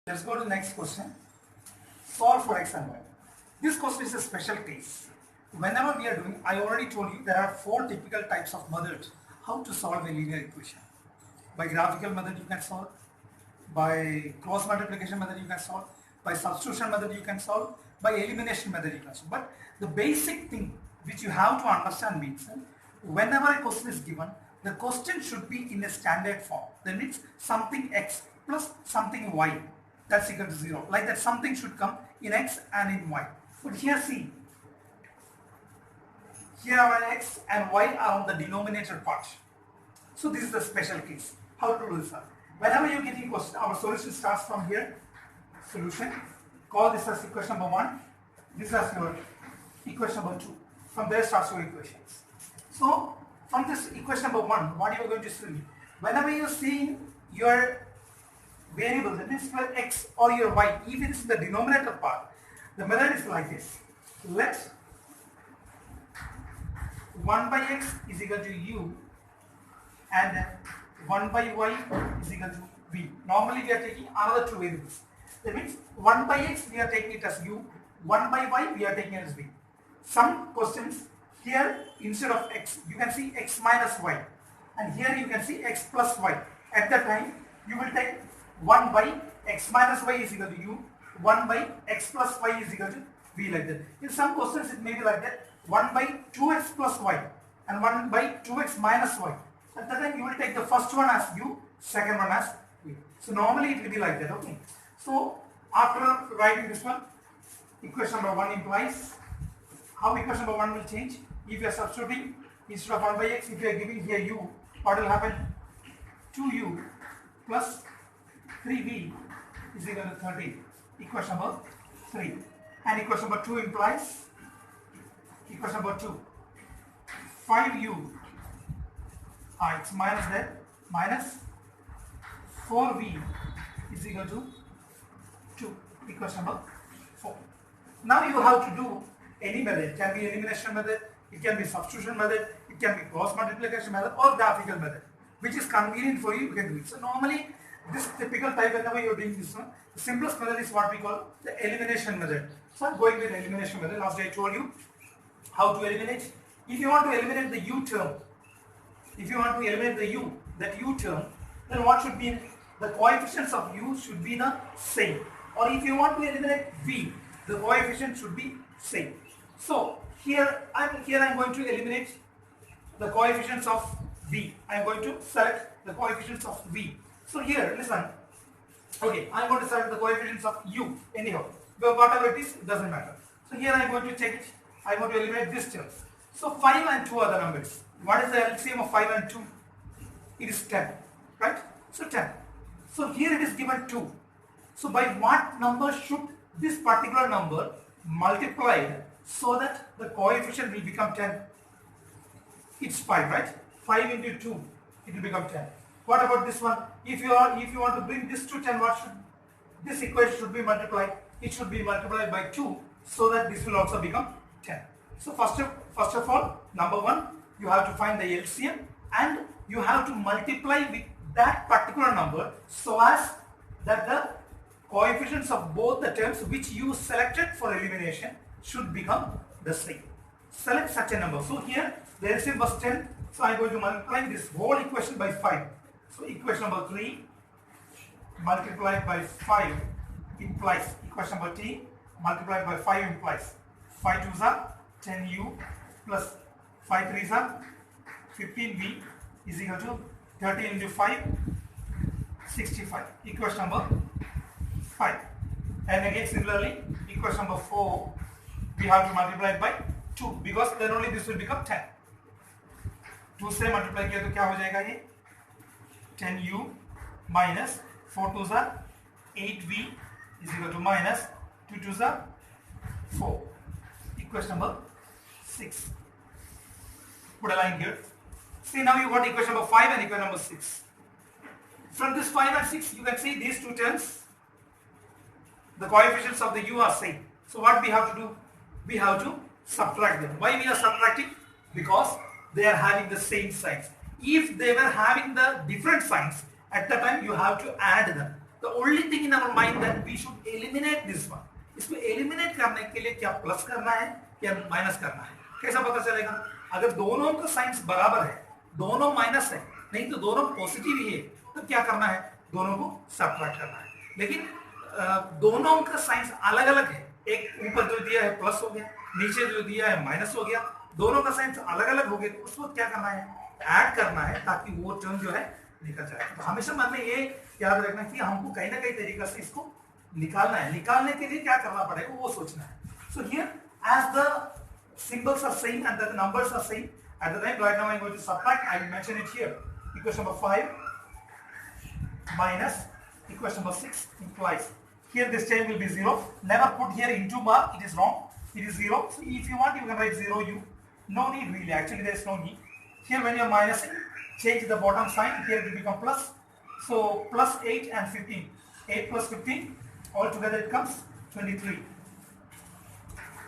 Let's go to the next question. Solve for x and y. This question is a special case. Whenever we are doing, I already told you there are 4 typical types of methods how to solve a linear equation. By graphical method you can solve, by cross multiplication method you can solve, by substitution method you can solve, by elimination method you can solve. But the basic thing which you have to understand means whenever a question is given, the question should be in a standard form. That means something x plus something y, that's equal to 0. Like that something should come in x and in y. But here see, here our x and y are on the denominator part. So this is the special case. How to do this? Whenever you get a question, our solution starts from here. Solution. Call this as equation number 1. This as your equation number 2. From there starts your equations. So from this equation number 1, what you are going to see? Whenever you see your variable, that means your x or your y, even in the denominator part, the method is like this. Let 1 by x is equal to u and 1 by y is equal to v. Normally we are taking another 2 variables. That means 1 by x we are taking it as u, 1 by y we are taking it as v. Some questions here instead of x you can see x minus y, and here you can see x plus y. At that time you will take 1 by x minus y is equal to u, 1 by x plus y is equal to v, like that. In some questions it may be like that, 1 by 2x plus y and 1 by 2x minus y. At that time you will take the first one as u, second one as v. So normally it will be like that. Okay. So after writing this one, equation number 1 implies, how equation number 1 will change? If you are substituting instead of 1 by x, if you are giving here u, what will happen? 2u plus 3v is equal to 13. Equation number 3. And equation number 2 implies, equation number 2, 5u, it's minus that, minus 4v is equal to 2. Equation number 4. Now you have to do any method. It can be elimination method, it can be substitution method, it can be cross multiplication method or graphical method. Which is convenient for you, you can do it. So normally this typical type, whenever you are doing this one, the simplest method is what we call the elimination method. So I am going with the elimination method. Last I told you how to eliminate. If you want to eliminate the u term, if you want to eliminate the u, that u term, then what should be? The coefficients of u should be the same. Or if you want to eliminate v, the coefficient should be same. So here I'm going to eliminate the coefficients of v. I'm going to select the coefficients of v. So here, listen. Okay, I'm going to select the coefficients of u anyhow. But whatever it is, it doesn't matter. So here I'm going to take it. I'm going to eliminate this term. So 5 and 2 are the numbers. What is the LCM of 5 and 2? It is 10, right? So 10. So here it is given 2. So by what number should this particular number multiply so that the coefficient will become 10? It's 5, right? 5 into 2, it will become 10. What about this one? If you want to bring this to 10, what should this equation should be multiplied? It should be multiplied by 2 so that this will also become 10. So first of all, number 1, you have to find the LCM and you have to multiply with that particular number so as that the coefficients of both the terms which you selected for elimination should become the same. Select such a number. So here the LCM was 10. So I am going to multiply this whole equation by 5. So equation number 3 multiplied by 5 implies, equation number 3 multiplied by 5 implies 5 2s are 10u plus 5 3s are 15v is equal to 13 into 5, 65. Equation number 5. And again similarly, equation number 4 we have to multiply it by 2 because then only this will become 10. 2 से multiply किया तो क्या हो जाएगा ये 10u minus 4 2s are 8v is equal to minus 2 2s are 4. Equation number 6. Put a line here. See, now you got equation number 5 and equation number 6. From this 5 and 6 you can see these two terms, the coefficients of the u are same. So what we have to do? We have to subtract them. Why we are subtracting? Because they are having the same signs. If they were having the different signs, at the time you have to add them. the only thing in our mind that we should eliminate this one. इसको eliminate करने के लिए क्या plus करना है या minus करना है, कैसा पता चलेगा? अगर दोनों का साइंस बराबर है, दोनों माइनस है, नहीं तो दोनों पॉजिटिव ही है, तो क्या करना है? दोनों को सब्ट्रैक्ट करना है। लेकिन दोनों का साइंस अलग अलग है, एक ऊपर जो दिया है प्लस हो गया, नीचे जो दिया है माइनस हो गया, दोनों का साइंस अलग अलग हो गया, तो उसको क्या करना है? ऐड करना है, ताकि वो टर्म जो है निकल जाए। तो हमेशा मन में ये याद रखना कि हमको कहीं ना कहीं तरीका से इसको निकालना है। निकालने के लिए क्या करना पड़ेगा वो सोचना है। So here as the symbols are same and the numbers are same, at the time right now I'm going to subtract. I will mention it here. Equation number 5 minus equation number 6 implies here this term will be 0. Never put here into mark, it is wrong. It is 0. So if you want you can write 0 u. No need really, actually there is no need. Here when you are minusing, change the bottom sign, here it will become plus. So plus 8 and 15. 8 plus 15 all together it comes 23.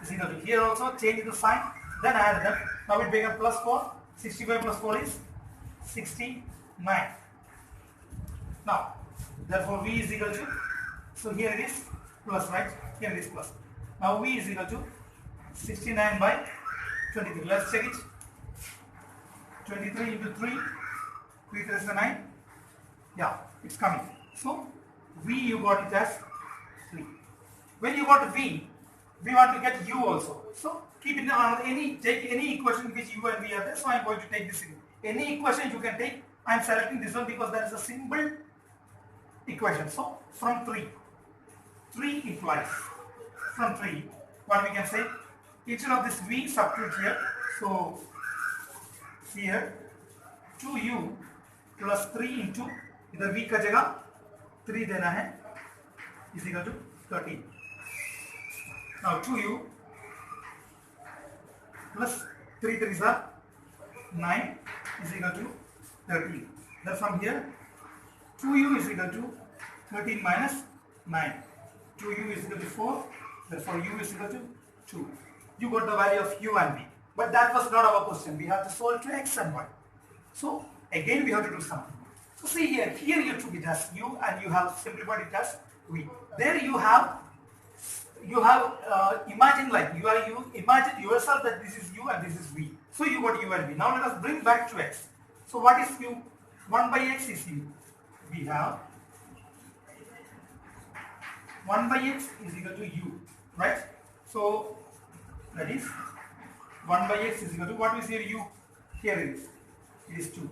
Is equal to, here also change the sign, then add them. Now it becomes plus 4. 65 plus 4 is 69. Now therefore v is equal to, so here it is plus, right? Here it is plus. Now v is equal to 69 by 23. Let's check it. 23 into 3, 3 3 is 9. Yeah, it's coming. So v you got it as 3. When you got v, we want to get u also. So keep in mind take any equation which u and v are there. So I am going to take this in. Any equation you can take. I am selecting this one because that is a simple equation. So from 3 implies, from 3 what we can say, instead of this v substitute here. So here 2u plus 3 into इधर v का जगह 3 देना है is equal to 13. Now 2u plus 3 3s are 9 is equal to 13. Then from here 2u is equal to 13 minus 9. 2u is equal to 4. Therefore u is equal to 2. You got the value of u and v. But that was not our question. We have to solve to x and y. So again we have to do something. So see here you took it as u and you have simplified it as v. There you have imagine like you imagine yourself that this is u and this is v. So you got u and v. Now let us bring back to x. So what is u? 1 by x is u. We have 1 by x is equal to u, right? So that is 1 by x is equal to, what is here u? Here it is 2.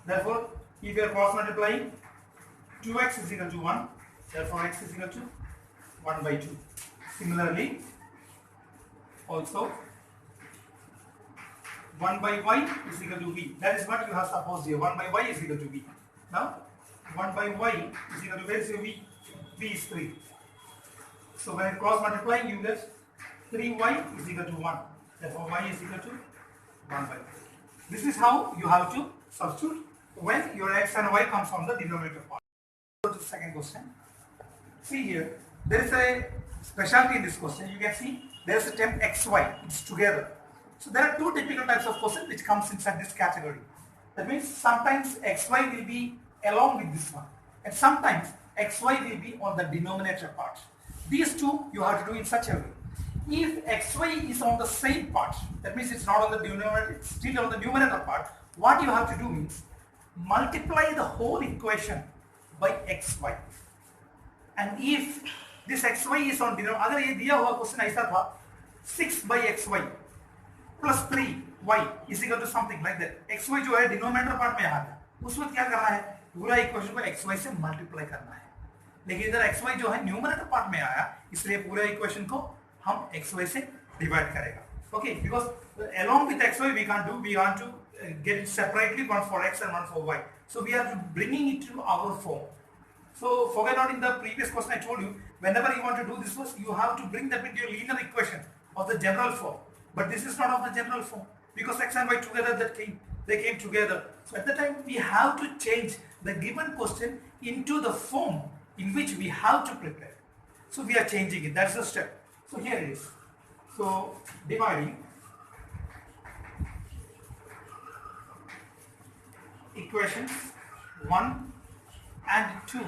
Therefore if you are cross multiplying, 2x is equal to 1. Therefore x is equal to 1 by 2. Similarly, also 1 by y is equal to v. That is what you have supposed here. 1 by y is equal to v. Now 1 by y is equal to, where is your v? V is 3. So when cross multiplying, you get 3y is equal to 1. Therefore y is equal to 1 by 3. This is how you have to substitute when your x and y comes from the denominator part. Go to the second question. See here, there is a specialty in this question. You can see there is a term xy, it's together. So there are two typical types of question which comes inside this category. That means sometimes xy will be along with this one, and sometimes xy will be on the denominator part. These two you have to do in such a way. If xy is on the same part, that means it's not on the denominator, it's still on the numerator part. What you have to do means multiply the whole equation by xy. And if this xy is on denominator, अगर ये दिया हुआ question ऐसा था 6 by xy plus 3y is equal to something like that. xy जो है denominator part में आ गया, उस वक्त क्या करना है? पूरा इक्वेशन को xy से मल्टीप्लाई करना है. लेकिन इधर xy जो है न्यूमरेटर पार्ट में आया, इसलिए पूरा इक्वेशन को हम xy से डिवाइड करेगा. Okay, because along with xy we can't do, we want to get it separately, one for x and one for y. So we are bringing it to our form. So forget not, in the previous question I told you, whenever you want to do this first, you have to bring that into your linear equation of the general form. But this is not of the general form, because x and y together they came together. So at the time we have to change the given question into the form in which we have to prepare. So we are changing it. That's the step. So here it is. So dividing equations 1 and 2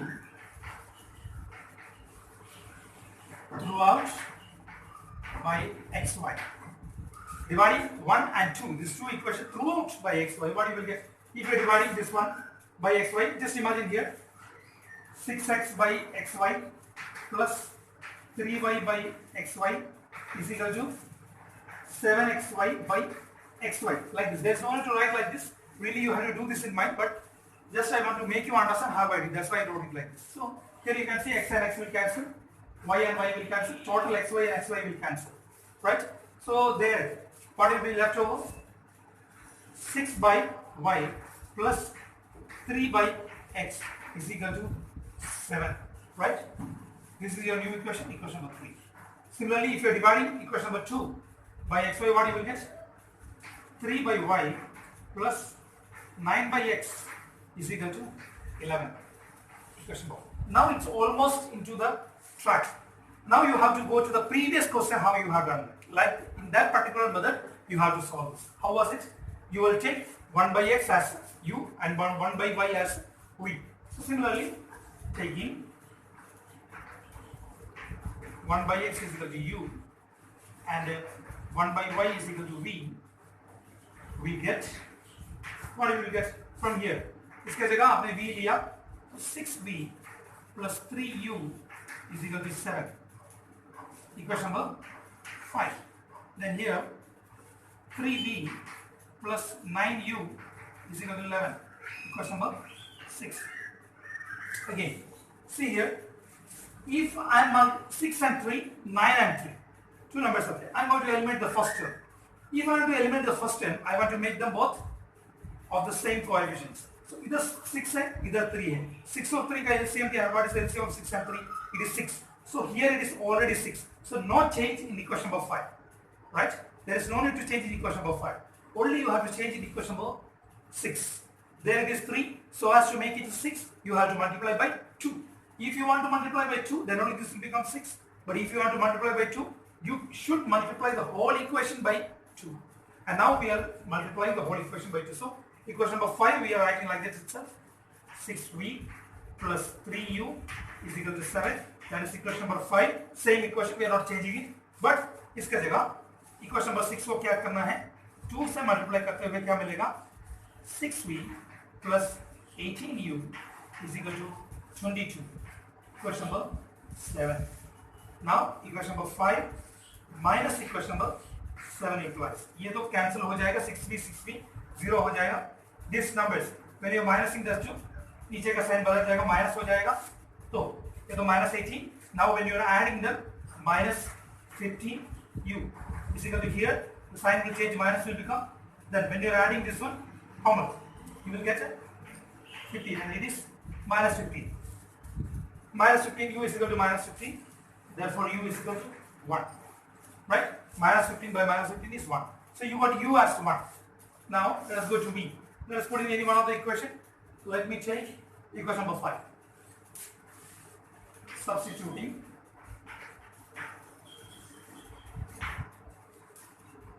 throughout by xy. Dividing 1 and 2, these two equations throughout by xy, what you will get? If you are dividing this one by xy, just imagine here 6x by xy plus 3y by xy is equal to 7xy by xy, like this. There's no need to write like this. Really, you have to do this in mind, but just I want to make you understand how I did. That's why I wrote it like this. So here you can see x and x will cancel, y and y will cancel, total xy and xy will cancel, right? So there, what will be left over? 6 by y plus 3 by x is equal to 7, right? This is your new equation, equation number 3. Similarly, if you are dividing equation number 2 by xy, what you will get? 3 by y plus 9 by x is equal to 11. Equation 4. Now it's almost into the track. Now you have to go to the previous question how you have done it. Like in that particular method, you have to solve this. How was it? You will take 1 by x as u and 1 by y as v. So similarly, taking 1 by x is equal to u and 1 by y is equal to v, we get, what do we get from here? इसके जगह आपने v लिया, 6v plus 3u is equal to 7. Equation number 5. Then here 3v plus 9u is equal to 11. Equation number 6. Again, see here, if I am on 6 and 3, 9 and 3, two numbers are there. I am going to eliminate the first term. If I want to eliminate the first term, I want to make them both of the same coefficients. So either 6 है, either 3 है. 6 और 3 का LCM क्या है? What is the LCM of 6 and 3? It is 6. So here it is already 6. So no change in equation number 5. Right? There is no need to change in equation number 5. Only you have to change in equation number 6. There it is 3. So as to make it 6, you have to multiply by 2. If you want to multiply by 2, then only this will become 6. But if you want to multiply by 2, you should multiply the whole equation by 2. And now we are multiplying the whole equation by 2. So equation number 5, we are writing like this itself. 6v plus 3u is equal to 7. That is equation number 5. Same equation, we are not changing it. But इसके जगह equation number 6 को क्या करना है? 2 से multiply करते हुए क्या मिलेगा? 6v plus 18u is equal to 22. Equation number 7. Now equation number 5 minus equation number 7 implies. ये तो cancel हो जाएगा, 6v 0 हो जाएगा. This numbers when you are minusing the two, नीचे का sign बदल जाएगा, minus हो जाएगा. तो ये तो minus 18. Now when you are adding them, minus 15u is equal to here. The sign will change, minus will become. Then when you are adding this one, how much? You will get 15, and it is minus 15. Minus 15, u is equal to minus 15. Therefore, u is equal to 1. Right? Minus 15 by minus 15 is 1. So you got u as 1. Now let us go to v. Let us put in any one of the equation. Let me take equation number 5. Substituting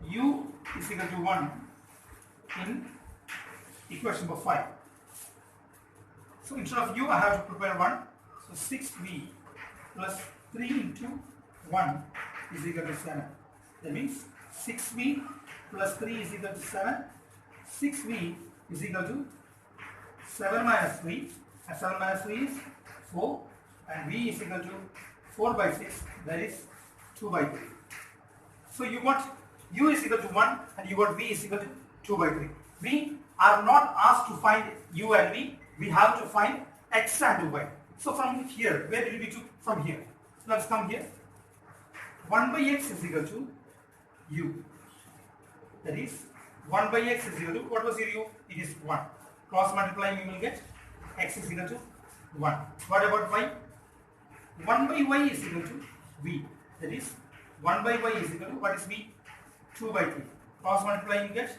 u is equal to 1 in equation number 5. So instead of u, I have to prepare 1. So 6v plus 3 into 1 is equal to 7. That means 6v plus 3 is equal to 7. 6v is equal to 7 minus 3. And 7 minus 3 is 4. And v is equal to 4 by 6. That is 2 by 3. So you got u is equal to 1 and you got v is equal to 2 by 3. We are not asked to find u and v. We have to find x and y. So from here, where did we took from here? So let's come here. 1 by x is equal to u. That is 1 by x is equal to, what was your u? It is 1. Cross multiplying, you will get x is equal to 1. What about y? 1 by y is equal to v. That is 1 by y is equal to, what is v? 2 by 3. Cross multiplying, you get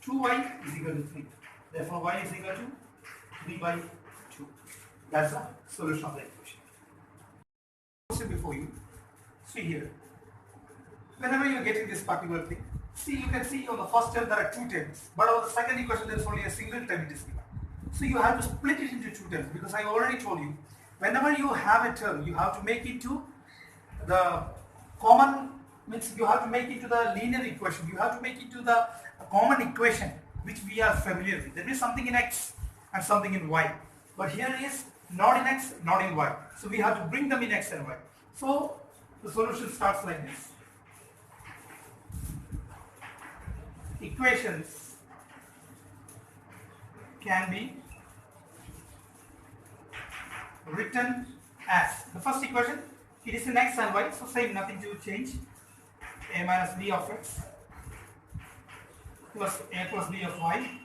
2y is equal to 3. Therefore, y is equal to 3 by 2. That's the solution of the equation. Before you, see here. Whenever you are getting this particular thing, see, you can see on the first term there are two terms, but on the second equation there is only a single term it is given. So you have to split it into two terms, because I already told you, whenever you have a term, you have to make it to the common means you have to make it to the linear equation. You have to make it to the common equation which we are familiar with. There is something in x and something in y. But here is not in x, not in y. So we have to bring them in x and y. So the solution starts like this. Equations can be written as the first equation. It is in x and y, so same, nothing to change. A minus b of x plus a plus b of y,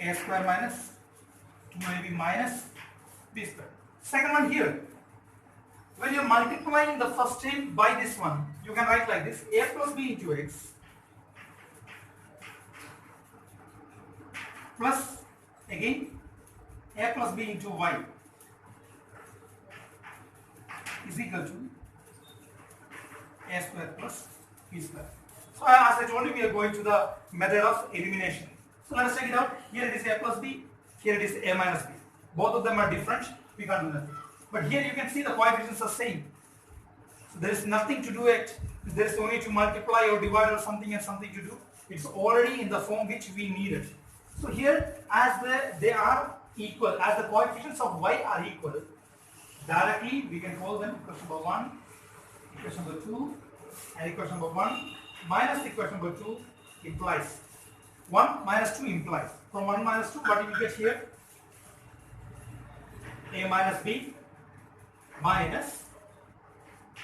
a square minus 2ab minus b square. Second one here, when you are multiplying the first term by this one, you can write like this: a plus b into x plus again a plus b into y is equal to a square plus b square. So as I told you, we are going to the method of elimination. So let us check it out. Here it is a plus b, here it is a minus b. Both of them are different, we can't do nothing. But here you can see the coefficients are same. So there is nothing to do it. There is only to multiply or divide or something and something to do. It's already in the form which we needed. So here, as they are equal, as the coefficients of y are equal, directly we can call them equation number 1, equation number 2, and equation number 1 minus equation number 2 implies 1 minus 2 implies. From 1 minus 2, what do you get here? A minus b minus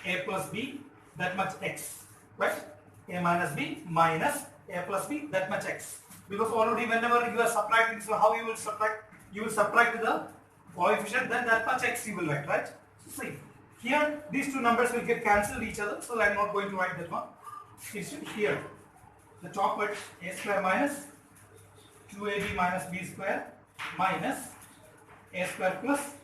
a plus b, that much x, right? A minus b minus a plus b, that much x. Because already whenever you are subtracting, so how you will subtract? You will subtract the coefficient, then that much x you will write, right? So see, here these two numbers will get cancelled each other, so I am not going to write that one. Here, the top part a square minus 2ab minus b square minus a square plus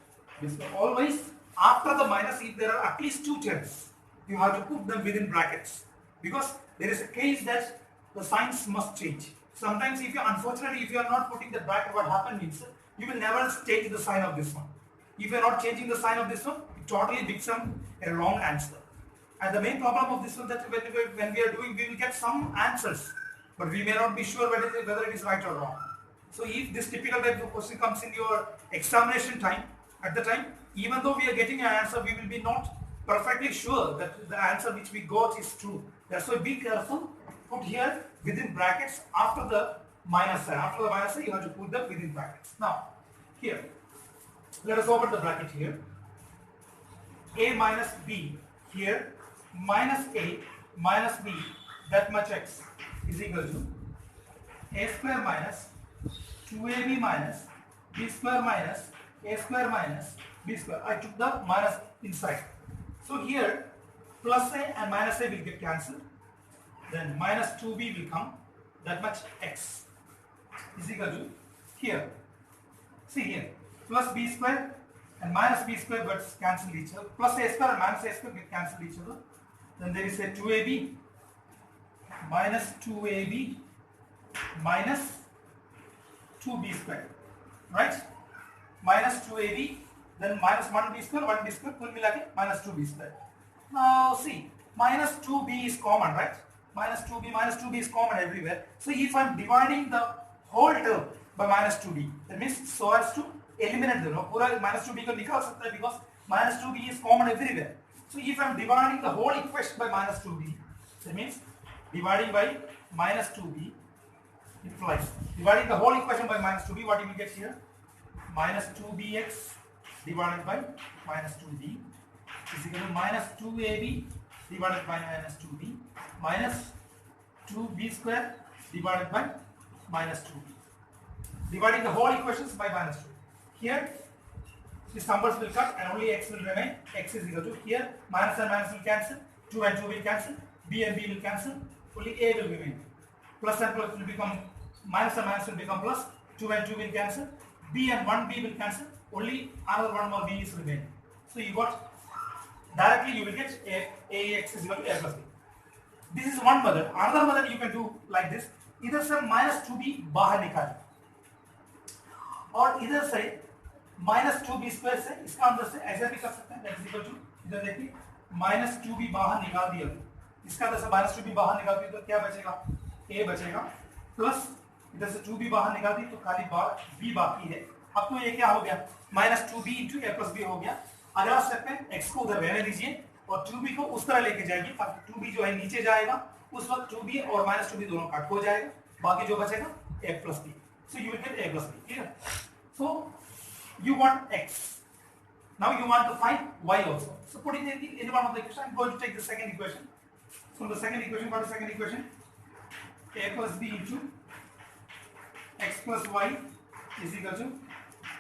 b square. Always after the minus, if there are at least two terms, you have to put them within brackets, because there is a case that the signs must change. Sometimes if you, unfortunately, if you are not putting the bracket, what happens means you will never change the sign of this one. If you are not changing the sign of this one, it totally becomes a wrong answer. And the main problem of this one that when we are doing, we will get some answers, but we may not be sure whether it is right or wrong. So if this typical type of question comes in your examination time, at the time, even though we are getting an answer, we will be not perfectly sure that the answer which we got is true. That's why be careful. Put here within brackets after the minus sign. After the minus sign, you have to put them within brackets. Now, here, let us open the bracket here. A minus b here, minus a minus b, that much x is equal to a square minus 2ab minus b square minus a square minus b square. I took the minus inside. So here, plus a and minus a will get cancelled. Then minus 2b will come, that much x is equal to here. See here, plus b square and minus b square gets cancelled each other. Plus a square and minus a square get cancelled each other. Then there is a 2ab minus 2ab minus 2b square, right? Minus 2ab, then minus 1b square, 1b square, कुल मिला के minus 2b square. Now see, minus 2b is common, right? Minus 2b is common everywhere. So if I am dividing the whole term by minus 2b, that means so as to eliminate them. पूरा minus 2b को निकाल सकता है because minus 2b is common everywhere. So if I am dividing the whole equation by minus 2b, that means dividing by minus 2b implies dividing the whole equation by minus 2b, what you will get here? Minus 2bx divided by minus 2b is equal to minus 2ab divided by minus 2b minus 2b square divided by minus 2b. Dividing the whole equations by minus 2. Here, these numbers will cut and only x will remain. X is equal to, here minus and minus will cancel, 2 and 2 will cancel, b and b will cancel, only a will remain. Plus and plus will become, minus and minus will become plus, 2 and 2 will cancel, b and 1b will cancel, only another one more b is remaining. So you got, directly you will get ax is equal to a plus b. This is one method. Another method you can do like this. Either से minus 2b बाहर निकालें और इधर से minus 2b square से इसका अंदर से ऐसा भी कर सकते हैं, that is equal to इधर देखिए -2b बाहर निकाल दिया, इसका इधर से -2b बाहर निकाल दिया तो क्या बचेगा, a बचेगा, प्लस इधर से 2b बाहर निकाल दी तो खाली b बाकी है। अब तो ये क्या हो गया, -2b into a plus b हो गया। अगला स्टेप में x को उधर रहने दीजिए और 2b को उस तरह लेके जाएगी ताकि 2b जो है नीचे जाएगा, उस वक्त 2b और -2b दोनों कट हो जाएगा, बाकी जो बचेगा a plus b। So you will get a plus b, ठीक है। सो you want x, now you want to find y also, so put it in one of the equation. I'm going to take the second equation. From the second equation, what is the second equation? A plus b into x plus y is equal to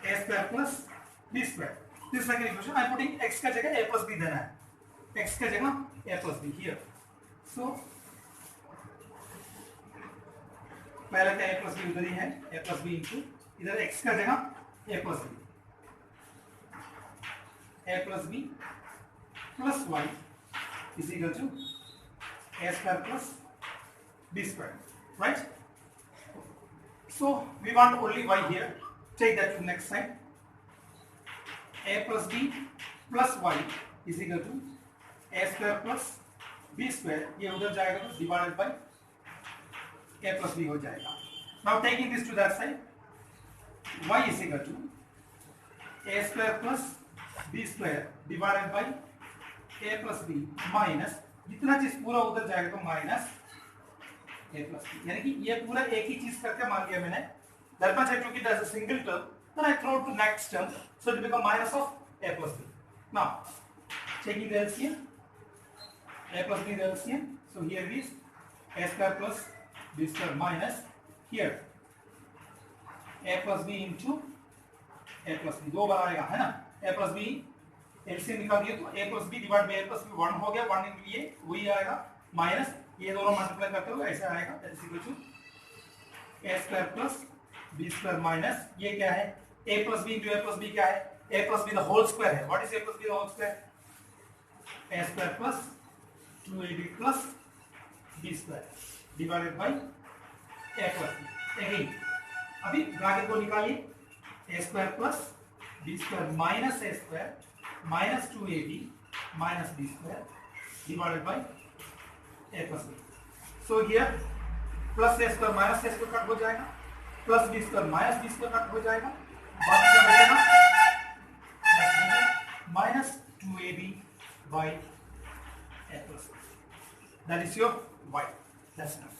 a square plus b square. This second equation I'm putting x का जगह a plus b देना है, x का जगह a plus b here. So पहले का a plus b उधर ही है, a plus b into इधर x का जगह a plus b, a plus b plus y is equal to a square plus b square, right? So we want only y here, take that to next side. A plus b plus y is equal to a square plus b square, ये उधर जाएगा तो divided by a plus b हो जाएगा। Now taking this to that side, y is equal to a square plus b square divided by a plus b minus, जितना चीज पूरा उधर जाएगा तो माइनस a plus b, यानी कि ये पूरा एक ही चीज करके मान लिया मैंने। That much I took it as a single term, then I throw it to next term, so it become minus of a plus b. Now taking the LCM, a plus b the LCM, so here it is a square plus b square minus here a plus b into a plus b, दो बार आएगा है ना, a plus b LCM निकाल दिया तो a plus b divide by a plus b 1 हो गया, 1 into ये वही आएगा माइनस ये दोनों मल्टीप्लाई करते हुए ऐसे आएगा, that is equal to a square plus b square minus ये क्या है a plus b into a plus b क्या है, a plus b the whole square है। What is a plus b the whole square, a square plus 2ab plus b square divided by a plus b। Again अभी bracket को निकालिए, a square plus b square minus a square minus 2ab minus b square divided by a plus b। So here plus a square minus a square cut हो जाएगा, plus b square minus b square cut हो जाएगा, बाकी क्या बचेगा minus 2ab by a plus b। That is your y, that's enough.